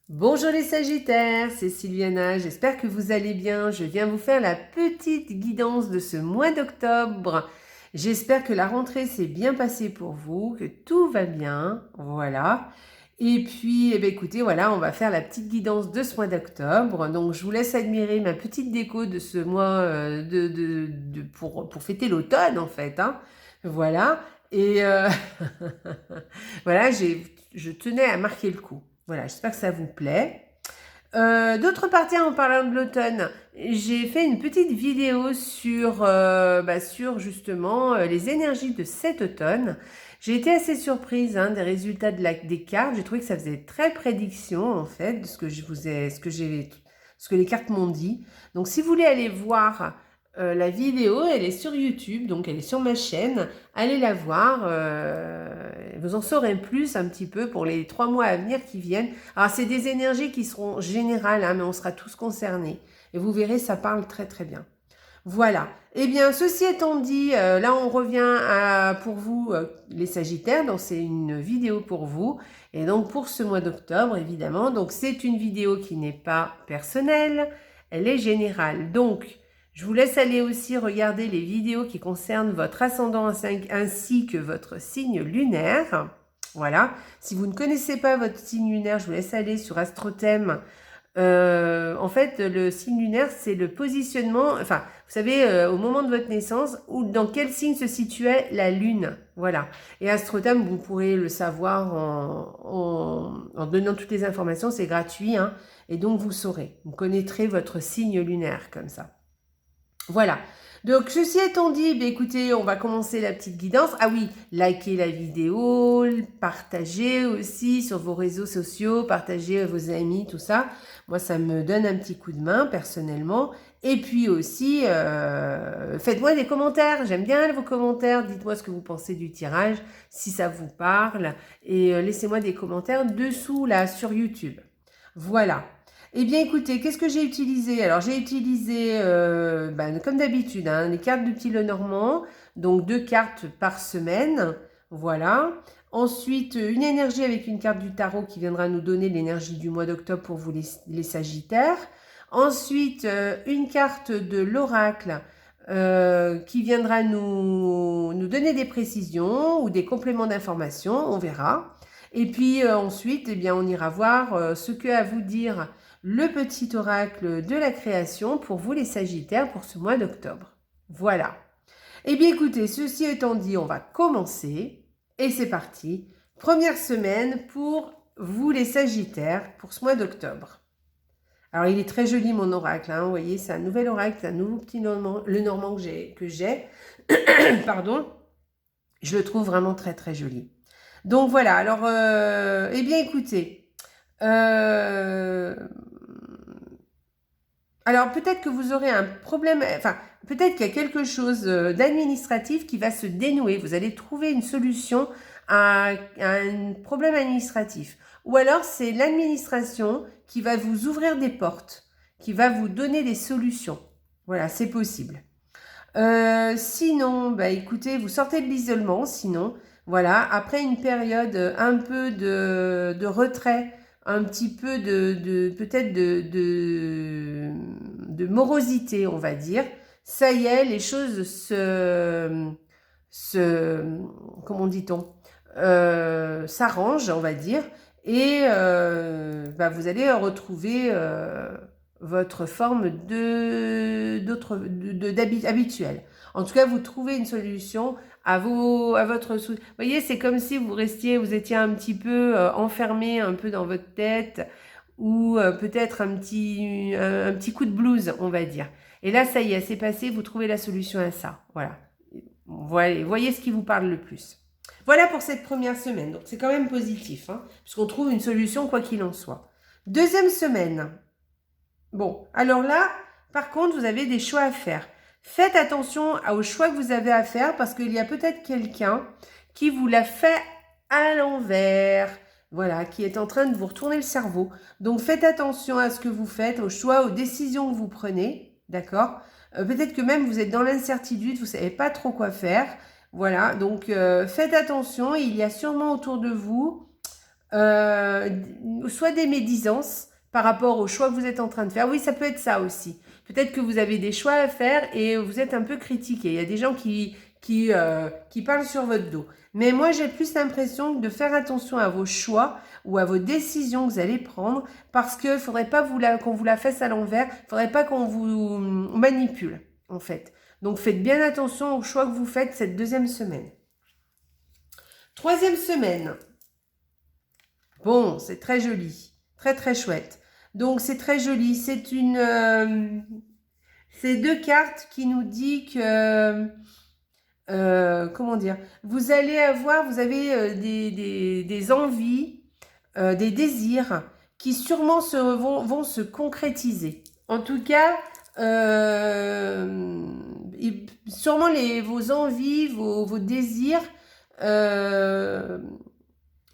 Bonjour les Sagittaires, c'est Sylviana, j'espère que vous allez bien. Je viens vous faire la petite guidance de ce mois d'octobre. J'espère que la rentrée s'est bien passée pour vous, que tout va bien, voilà. Et puis, écoutez, voilà, on va faire la petite guidance de ce mois d'octobre. Donc, je vous laisse admirer ma petite déco de ce mois pour fêter l'automne, en fait, hein. Voilà. Et voilà, je tenais à marquer le coup. Voilà, j'espère que ça vous plaît. D'autre part, tiens, en parlant de l'automne, j'ai fait une petite vidéo sur justement les énergies de cet automne. J'ai été assez surprise des résultats des cartes. J'ai trouvé que ça faisait très prédiction en fait de ce que je vous ai, ce que les cartes m'ont dit. Donc, si vous voulez aller voir la vidéo, elle est sur YouTube, donc elle est sur ma chaîne. Allez la voir, vous en saurez plus un petit peu pour les 3 mois à venir qui viennent. Alors, c'est des énergies qui seront générales, mais on sera tous concernés. Et vous verrez, ça parle très très bien. Voilà. Eh bien, ceci étant dit, là on revient pour vous, les Sagittaires, donc c'est une vidéo pour vous. Et donc pour ce mois d'octobre, évidemment, donc c'est une vidéo qui n'est pas personnelle, elle est générale. Donc, je vous laisse aller aussi regarder les vidéos qui concernent votre ascendant ainsi que votre signe lunaire. Voilà. Si vous ne connaissez pas votre signe lunaire, je vous laisse aller sur Astrothème. En fait, le signe lunaire, c'est le positionnement, enfin, vous savez, au moment de votre naissance, ou dans quel signe se situait la Lune. Voilà. Et Astrothème, vous pourrez le savoir en donnant toutes les informations, c'est gratuit, hein, et donc vous saurez. Vous connaîtrez votre signe lunaire comme ça. Voilà. Donc, ceci étant dit, écoutez, on va commencer la petite guidance. Ah oui, likez la vidéo, partagez aussi sur vos réseaux sociaux, partagez à vos amis, tout ça. Moi, ça me donne un petit coup de main, personnellement. Et puis aussi, faites-moi des commentaires. J'aime bien vos commentaires. Dites-moi ce que vous pensez du tirage, si ça vous parle. Et laissez-moi des commentaires dessous, là, sur YouTube. Voilà. Eh bien, écoutez, qu'est-ce que j'ai utilisé? Alors, j'ai utilisé, comme d'habitude, les cartes du petit Lenormand, donc 2 cartes par semaine, voilà. Ensuite, une énergie avec une carte du tarot qui viendra nous donner l'énergie du mois d'octobre pour vous les Sagittaires. Ensuite, une carte de l'oracle qui viendra nous donner des précisions ou des compléments d'information, on verra. Et puis ensuite, eh bien, on ira voir ce que a à vous dire le petit oracle de la création pour vous les Sagittaires pour ce mois d'octobre. Voilà. Eh bien écoutez, ceci étant dit, on va commencer et c'est parti. Première semaine pour vous les Sagittaires pour ce mois d'octobre. Alors il est très joli mon oracle, vous voyez, c'est un nouvel oracle, c'est un nouveau petit Normand, le Normand que j'ai. Pardon. Je le trouve vraiment très très joli. Donc voilà, alors, eh bien écoutez, alors peut-être que vous aurez un problème, enfin peut-être qu'il y a quelque chose d'administratif qui va se dénouer. Vous allez trouver une solution à un problème administratif. Ou alors c'est l'administration qui va vous ouvrir des portes, qui va vous donner des solutions. Voilà, c'est possible. Sinon, écoutez, vous sortez de l'isolement, sinon, voilà, après une période un peu de retrait, un petit peu peut-être de morosité, on va dire, ça y est, les choses comment dit-on, s'arrangent, on va dire, et vous allez retrouver votre forme habituelle. En tout cas, vous trouvez une solution à votre souci. Vous voyez, c'est comme si vous étiez un petit peu enfermé un peu dans votre tête ou peut-être un petit coup de blues, on va dire. Et là, ça y est, c'est passé, vous trouvez la solution à ça. Voilà. Voyez ce qui vous parle le plus. Voilà pour cette première semaine. Donc, c'est quand même positif, puisqu'on trouve une solution quoi qu'il en soit. Deuxième semaine. Bon, alors là, par contre, vous avez des choix à faire. Faites attention aux choix que vous avez à faire parce qu'il y a peut-être quelqu'un qui vous l'a fait à l'envers, voilà, qui est en train de vous retourner le cerveau. Donc, faites attention à ce que vous faites, aux choix, aux décisions que vous prenez, d'accord? Peut-être que même vous êtes dans l'incertitude, vous ne savez pas trop quoi faire. Voilà, donc faites attention, il y a sûrement autour de vous soit des médisances par rapport au choix que vous êtes en train de faire. Oui, ça peut être ça aussi. Peut-être que vous avez des choix à faire et vous êtes un peu critiqué. Il y a des gens qui parlent sur votre dos. Mais moi, j'ai plus l'impression de faire attention à vos choix ou à vos décisions que vous allez prendre parce qu'il ne faudrait pas qu'on vous la fasse à l'envers. Il ne faudrait pas qu'on vous manipule, en fait. Donc, faites bien attention aux choix que vous faites cette deuxième semaine. Troisième semaine. Bon, c'est très joli. Très, très chouette. Donc, c'est très joli. C'est c'est deux cartes qui nous dit que... comment dire, vous avez des envies, des désirs qui sûrement vont se concrétiser. En tout cas, sûrement vos envies, vos désirs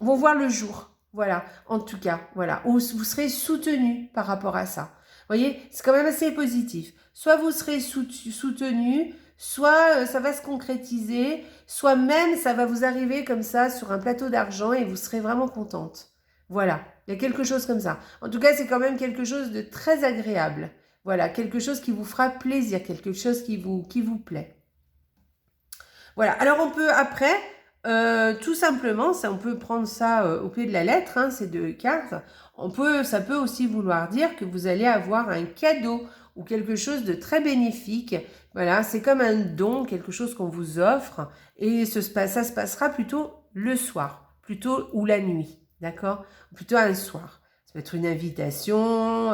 vont voir le jour. Voilà, en tout cas, voilà. Ou vous serez soutenu par rapport à ça. Vous voyez, c'est quand même assez positif. Soit vous serez soutenu, soit ça va se concrétiser, soit même ça va vous arriver comme ça sur un plateau d'argent et vous serez vraiment contente. Voilà, il y a quelque chose comme ça. En tout cas, c'est quand même quelque chose de très agréable. Voilà, quelque chose qui vous fera plaisir, quelque chose qui vous plaît. Voilà, alors on peut après, tout simplement, on peut prendre ça au pied de la lettre, hein, ces deux cartes. Ça peut aussi vouloir dire que vous allez avoir un cadeau ou quelque chose de très bénéfique. Voilà, c'est comme un don, quelque chose qu'on vous offre et ça se passera plutôt le soir, plutôt ou la nuit, d'accord? Plutôt un soir. Ça peut être une invitation,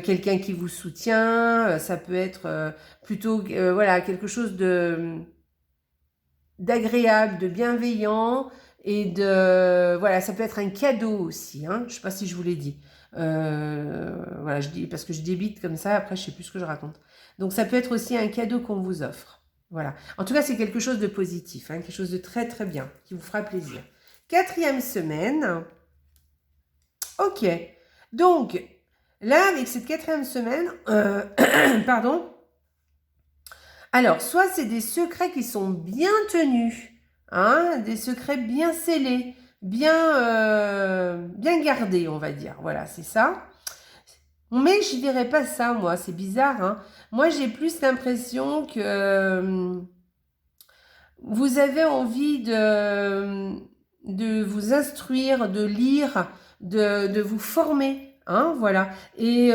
quelqu'un qui vous soutient, ça peut être plutôt voilà, quelque chose d'agréable, de bienveillant et voilà, ça peut être un cadeau aussi, hein, je sais pas si je vous l'ai dit. Voilà, je dis parce que je débite comme ça, après je sais plus ce que je raconte. Donc ça peut être aussi un cadeau qu'on vous offre. Voilà. En tout cas, c'est quelque chose de positif, hein, quelque chose de très très bien, qui vous fera plaisir. Quatrième semaine. Ok. Donc, là, avec cette quatrième semaine, pardon. Alors, soit c'est des secrets qui sont bien tenus, hein, des secrets bien scellés, bien gardés, on va dire. Voilà, c'est ça. Mais je dirais pas ça, moi. C'est bizarre, hein. Moi, j'ai plus l'impression que vous avez envie de vous instruire, de lire, de vous former, hein, voilà. Et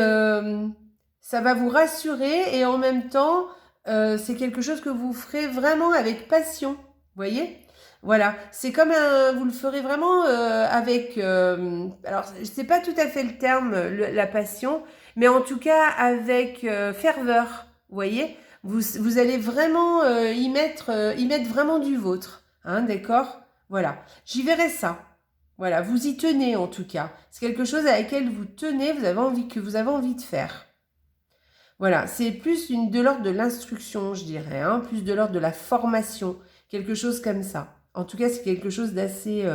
ça va vous rassurer et en même temps, c'est quelque chose que vous ferez vraiment avec passion, vous voyez? Voilà, c'est comme vous le ferez vraiment avec, alors je sais pas tout à fait le terme, la passion, mais en tout cas avec ferveur, vous voyez? Vous allez vraiment y mettre vraiment du vôtre, hein, d'accord? Voilà, j'y verrai ça. Voilà, vous y tenez en tout cas. C'est quelque chose à laquelle vous tenez, que vous avez envie de faire. Voilà, c'est plus de l'ordre de l'instruction, je dirais, hein, plus de l'ordre de la formation, quelque chose comme ça. En tout cas, c'est quelque chose d'assez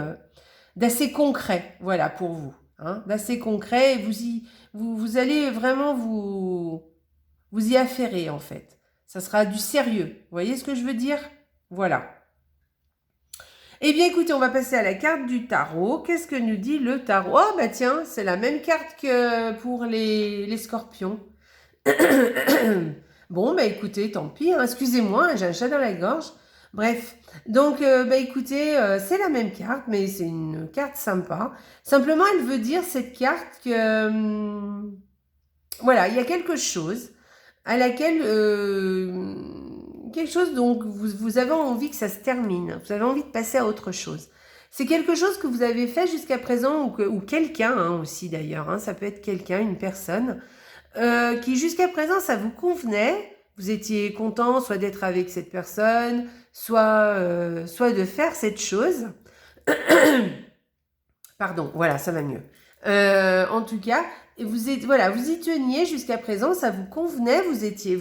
concret, voilà, pour vous, hein, d'assez concret. Et vous allez vraiment vous y affairer en fait. Ça sera du sérieux. Vous voyez ce que je veux dire? Voilà. Eh bien, écoutez, on va passer à la carte du tarot. Qu'est-ce que nous dit le tarot? Oh, bah tiens, c'est la même carte que pour les scorpions. Bon, bah écoutez, tant pis, hein, excusez-moi, j'ai un chat dans la gorge. Bref, donc, bah écoutez, c'est la même carte, mais c'est une carte sympa. Simplement, elle veut dire, cette carte, que... voilà, il y a quelque chose à laquelle... quelque chose, donc, vous avez envie que ça se termine. Vous avez envie de passer à autre chose. C'est quelque chose que vous avez fait jusqu'à présent, ou quelqu'un, hein, aussi d'ailleurs, hein, ça peut être quelqu'un, une personne... qui jusqu'à présent ça vous convenait, vous étiez content soit d'être avec cette personne, soit de faire cette chose. Pardon, voilà, ça va mieux. En tout cas, vous y teniez jusqu'à présent, ça vous convenait, vous étiez,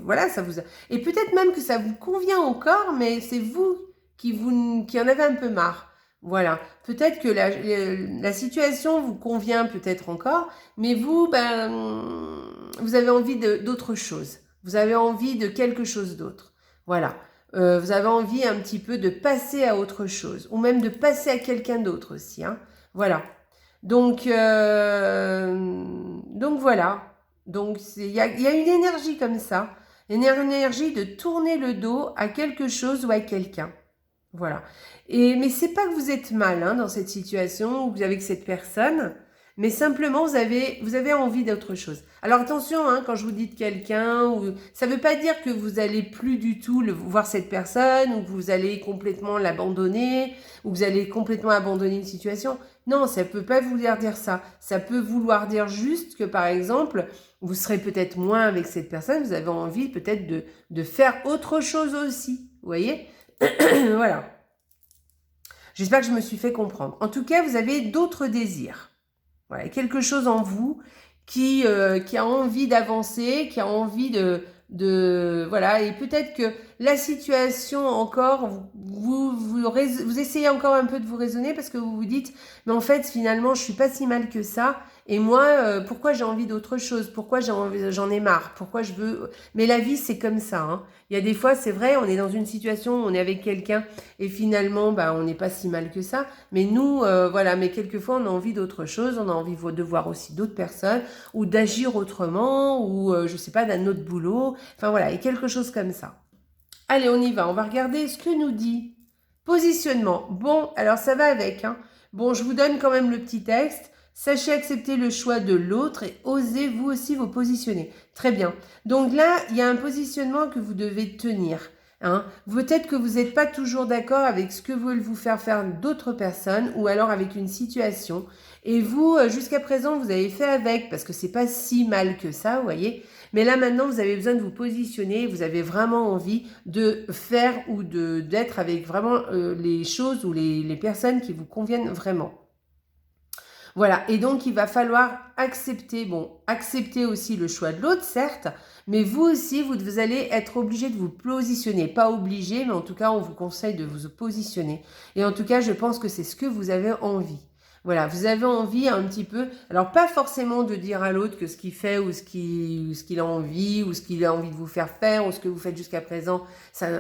voilà, ça vous, et peut-être même que ça vous convient encore, mais c'est vous qui en avez un peu marre. Voilà, peut-être que la situation vous convient peut-être encore, mais vous, vous avez envie d'autre chose. Vous avez envie de quelque chose d'autre. Voilà. Vous avez envie un petit peu de passer à autre chose, ou même de passer à quelqu'un d'autre aussi, hein. Voilà. Donc voilà. Donc il y a une énergie comme ça, une énergie de tourner le dos à quelque chose ou à quelqu'un. Voilà. Mais c'est pas que vous êtes mal hein, dans cette situation ou vous avez que cette personne, mais simplement vous avez envie d'autre chose. Alors attention, hein, quand je vous dis de quelqu'un, ça veut pas dire que vous allez plus du tout voir cette personne ou que vous allez complètement l'abandonner ou que vous allez complètement abandonner une situation. Non, ça peut pas vouloir dire ça. Ça peut vouloir dire juste que par exemple, vous serez peut-être moins avec cette personne, vous avez envie peut-être de faire autre chose aussi. Vous voyez? Voilà. J'espère que je me suis fait comprendre. En tout cas, vous avez d'autres désirs. Voilà, quelque chose en vous qui a envie d'avancer, qui a envie voilà, et peut-être que la situation encore, vous essayez encore un peu de vous raisonner parce que vous vous dites, mais en fait, finalement, je suis pas si mal que ça. Et moi, pourquoi j'ai envie d'autre chose? Pourquoi j'en ai marre? Pourquoi je veux... Mais la vie, c'est comme ça. Hein. Il y a des fois, c'est vrai, on est dans une situation, on est avec quelqu'un et finalement, bah, on n'est pas si mal que ça. Mais nous, voilà, mais quelquefois, on a envie d'autre chose. On a envie de voir aussi d'autres personnes ou d'agir autrement ou, je sais pas, d'un autre boulot. Enfin, voilà, et quelque chose comme ça. Allez, on y va. On va regarder ce que nous dit. Positionnement. Bon, alors ça va avec. Hein. Bon, je vous donne quand même le petit texte. Sachez accepter le choix de l'autre et osez vous aussi vous positionner. Très bien. Donc là, il y a un positionnement que vous devez tenir. Hein. Peut-être que vous n'êtes pas toujours d'accord avec ce que veulent vous faire d'autres personnes ou alors avec une situation. Et vous, jusqu'à présent, vous avez fait avec parce que c'est pas si mal que ça, vous voyez. Mais là maintenant, vous avez besoin de vous positionner, vous avez vraiment envie de faire ou d'être avec vraiment les choses ou les personnes qui vous conviennent vraiment. Voilà, et donc il va falloir accepter, accepter aussi le choix de l'autre, certes, mais vous aussi, vous allez être obligé de vous positionner. Pas obligé, mais en tout cas, on vous conseille de vous positionner. Et en tout cas, je pense que c'est ce que vous avez envie. Voilà, vous avez envie un petit peu, alors pas forcément de dire à l'autre que ce qu'il fait ou ce qu'il a envie ou ce qu'il a envie de vous faire ou ce que vous faites jusqu'à présent, c'est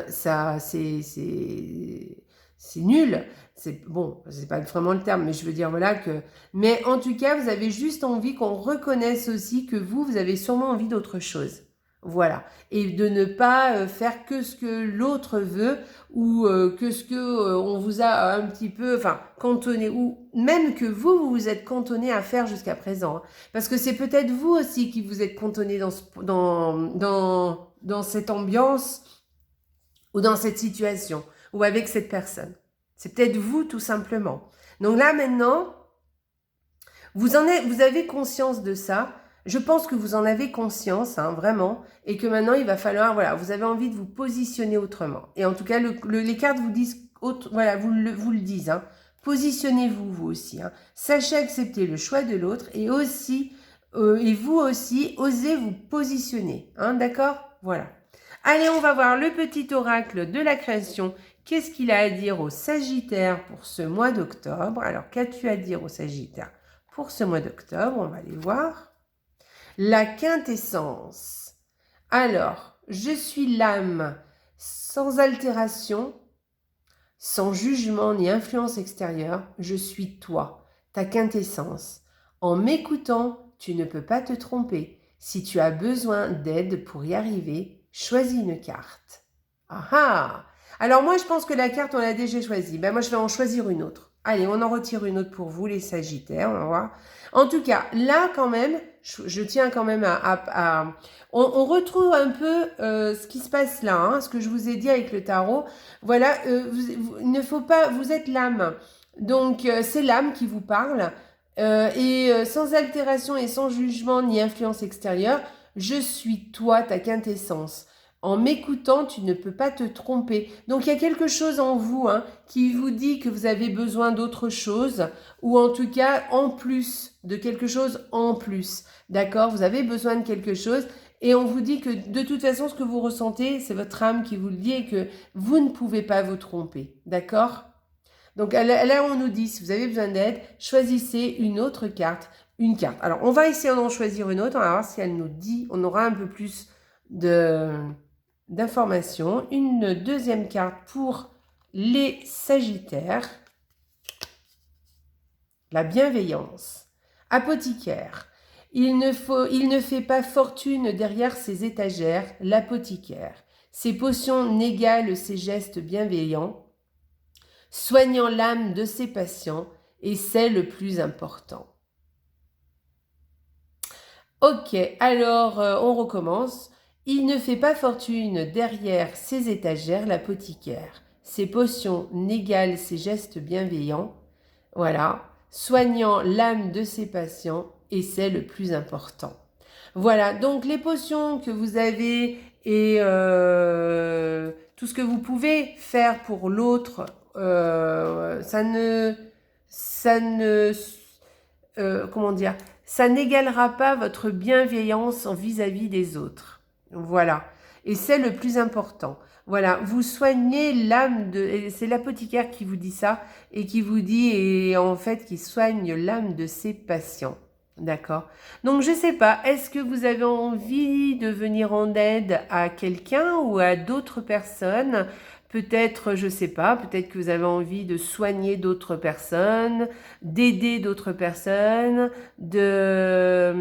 nul. C'est bon, c'est pas vraiment le terme, mais je veux dire voilà que. Mais en tout cas, vous avez juste envie qu'on reconnaisse aussi que vous avez sûrement envie d'autre chose. Voilà. Et de ne pas faire que ce que l'autre veut ou que ce que on vous a un petit peu, enfin, cantonné ou même que vous vous êtes cantonné à faire jusqu'à présent. Hein. Parce que c'est peut-être vous aussi qui vous êtes cantonné dans cette ambiance ou dans cette situation ou avec cette personne. C'est peut-être vous tout simplement. Donc là maintenant, vous avez conscience de ça. Je pense que vous en avez conscience, hein, vraiment, et que maintenant il va falloir, voilà, vous avez envie de vous positionner autrement. Et en tout cas, les cartes vous disent, voilà, vous le disent. Hein. Positionnez-vous vous aussi. Hein. Sachez accepter le choix de l'autre et aussi, et vous aussi, osez vous positionner. Hein, d'accord? Voilà. Allez, on va voir le petit oracle de la création. Qu'est-ce qu'il a à dire au Sagittaire pour ce mois d'octobre? Alors, qu'as-tu à dire au Sagittaire pour ce mois d'octobre? On va aller voir. La quintessence. Alors, je suis l'âme sans altération, sans jugement ni influence extérieure. Je suis toi, ta quintessence. En m'écoutant, tu ne peux pas te tromper. Si tu as besoin d'aide pour y arriver, choisis une carte. Ah ah! Alors moi, je pense que la carte, on l'a déjà choisie. Ben moi, je vais en choisir une autre. Allez, on en retire une autre pour vous, les Sagittaires. On va voir. En tout cas, là, quand même, je tiens quand même on retrouve un peu ce qui se passe là, hein, ce que je vous ai dit avec le tarot. Voilà, il ne faut pas... Vous êtes l'âme. Donc, c'est l'âme qui vous parle. Sans altération et sans jugement ni influence extérieure, je suis toi, ta quintessence. En m'écoutant, tu ne peux pas te tromper. Donc, il y a quelque chose en vous hein, qui vous dit que vous avez besoin d'autre chose, ou en tout cas, en plus, de quelque chose en plus. D'accord? Vous avez besoin de quelque chose, et on vous dit que de toute façon, ce que vous ressentez, c'est votre âme qui vous le dit, et que vous ne pouvez pas vous tromper. D'accord? Donc là, on nous dit, si vous avez besoin d'aide, choisissez une autre carte. Une carte. Alors, on va essayer d'en choisir une autre. On va voir si elle nous dit, on aura un peu plus d'informations. Une deuxième carte pour les Sagittaires. la bienveillance. Apothicaire. Il ne fait pas fortune derrière ses étagères, l'apothicaire. Ses potions n'égalent ses gestes bienveillants, soignant l'âme de ses patients, et c'est le plus important. Ok, alors on recommence. Il ne fait pas fortune derrière ses étagères, l'apothicaire. Ses potions n'égalent ses gestes bienveillants. Voilà, soignant l'âme de ses patients, et c'est le plus important. Voilà, donc les potions que vous avez et tout ce que vous pouvez faire pour l'autre, comment dire, ça n'égalera pas votre bienveillance vis-à-vis des autres. Voilà, et c'est le plus important. Voilà, vous soignez l'âme de... C'est l'apothicaire qui vous dit ça et qui vous dit, et en fait, qui soigne l'âme de ses patients. D'accord. Donc, je ne sais pas, est-ce que vous avez envie de venir en aide à quelqu'un ou à d'autres personnes? Peut-être, je ne sais pas, peut-être que vous avez envie de soigner d'autres personnes, d'aider d'autres personnes, d'être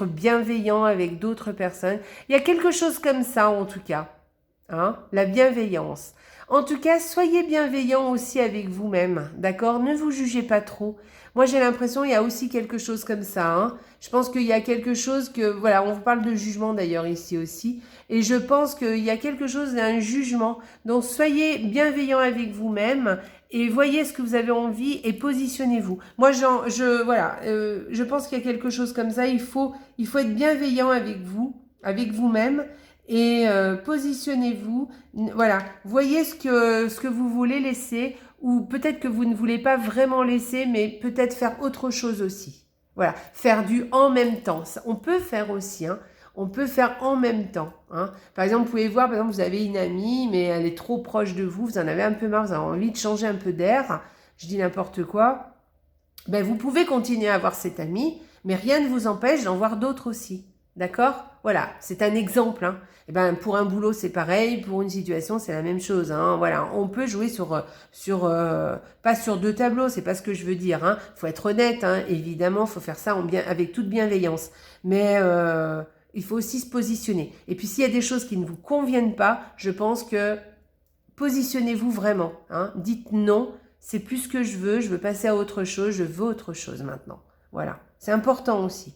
bienveillant avec d'autres personnes. Il y a quelque chose comme ça, en tout cas. Hein, la bienveillance. En tout cas, soyez bienveillant aussi avec vous-même, d'accord? Ne vous jugez pas trop. Moi, j'ai l'impression qu'il y a aussi quelque chose comme ça. Hein. Je pense qu'il y a quelque chose que... Voilà, on vous parle de jugement d'ailleurs ici aussi. Et je pense qu'il y a quelque chose d'un jugement. Donc, soyez bienveillant avec vous-même et voyez ce que vous avez envie et positionnez-vous. Moi, je pense qu'il y a quelque chose comme ça. Il faut être bienveillant avec vous, avec vous-même. Et positionnez-vous, voilà, voyez ce que vous voulez laisser ou peut-être que vous ne voulez pas vraiment laisser, mais peut-être faire autre chose aussi. Voilà, faire du en même temps. Ça, on peut faire aussi, hein. On peut faire en même temps. Hein. Par exemple, vous pouvez voir, par exemple, vous avez une amie, mais elle est trop proche de vous, vous en avez un peu marre, vous avez envie de changer un peu d'air. Je dis n'importe quoi. Ben, vous pouvez continuer à avoir cette amie, mais rien ne vous empêche d'en voir d'autres aussi. D'accord? Voilà, c'est un exemple. Hein. Et ben, pour un boulot, c'est pareil. Pour une situation, c'est la même chose. Hein. Voilà, on peut jouer pas sur deux tableaux. C'est pas ce que je veux dire. Hein. Faut être honnête. Hein. Évidemment, faut faire ça avec toute bienveillance. Mais il faut aussi se positionner. Et puis, s'il y a des choses qui ne vous conviennent pas, je pense que positionnez-vous vraiment. Hein. Dites non. C'est plus ce que je veux passer à autre chose, je veux autre chose maintenant. Voilà, c'est important aussi.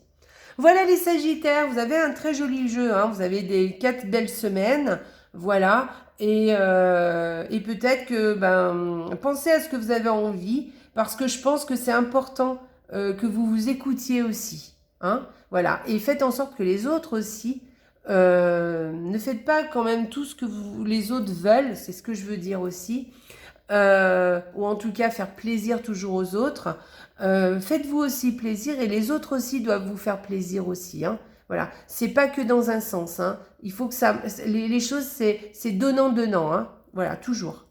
Voilà les Sagittaires, vous avez un très joli jeu, hein. Vous avez 4 belles semaines, voilà, et peut-être que, pensez à ce que vous avez envie, parce que je pense que c'est important que vous vous écoutiez aussi, hein, voilà, et faites en sorte que les autres aussi, ne faites pas quand même tout ce que les autres veulent, c'est ce que je veux dire aussi, ou en tout cas faire plaisir toujours aux autres. Faites-vous aussi plaisir et les autres aussi doivent vous faire plaisir aussi. Hein. Voilà, c'est pas que dans un sens. Hein. Il faut que ça, les choses c'est donnant-donnant. Hein. Voilà, toujours.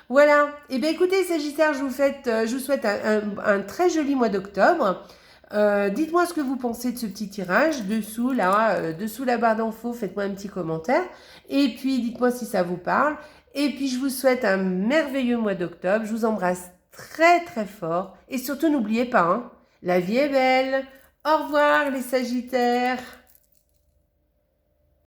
Voilà. Et bien écoutez Sagittaire, je vous souhaite un très joli mois d'octobre. Dites-moi ce que vous pensez de ce petit tirage. Dessous la barre d'infos, faites-moi un petit commentaire. Et puis dites-moi si ça vous parle. Et puis, je vous souhaite un merveilleux mois d'octobre. Je vous embrasse très, très fort. Et surtout, n'oubliez pas, hein, la vie est belle. Au revoir, les Sagittaires.